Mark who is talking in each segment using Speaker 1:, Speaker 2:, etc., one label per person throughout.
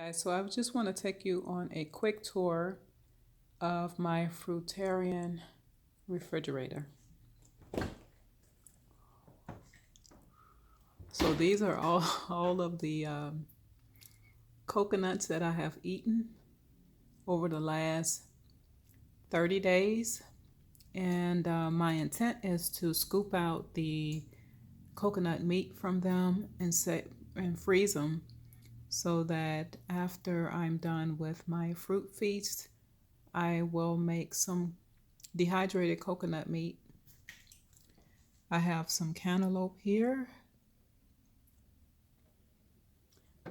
Speaker 1: Guys, so I just want to take you on a quick tour of my Fruitarian refrigerator. So these are all of the coconuts that I have eaten over the last 30 days. And my intent is to scoop out the coconut meat from them and freeze them so that after I'm done with my fruit feast, I will make some dehydrated coconut meat. I have some cantaloupe here.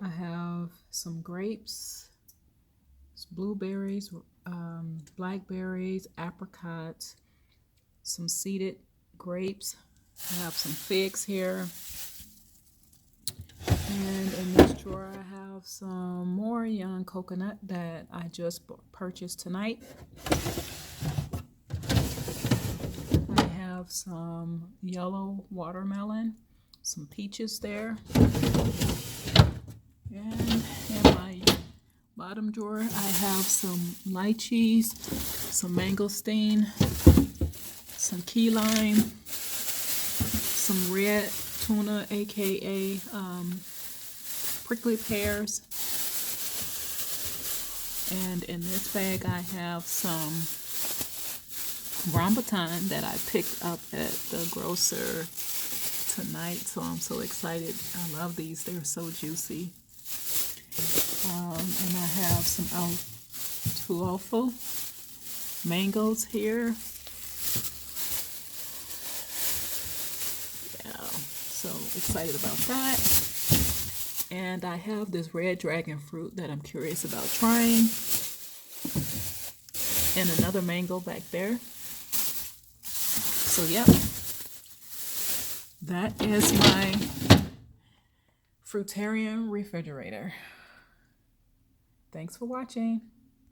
Speaker 1: I have some grapes, blueberries, blackberries, apricots, some seeded grapes. I have some figs here. And in this drawer, I have some more young coconut that I just purchased tonight. I have some yellow watermelon, some peaches there. And in my bottom drawer, I have some lychees, some mangosteen, some key lime, some red tuna, aka prickly pears. And in this bag, I have some rambutan that I picked up at the grocer tonight. So I'm so excited. I love these. They're so juicy. And I have some alfalfa mangoes here. Yeah, so excited about that. And I have this red dragon fruit that I'm curious about trying. And another mango back there. So yep, that is my Fruitarian refrigerator. Thanks for watching.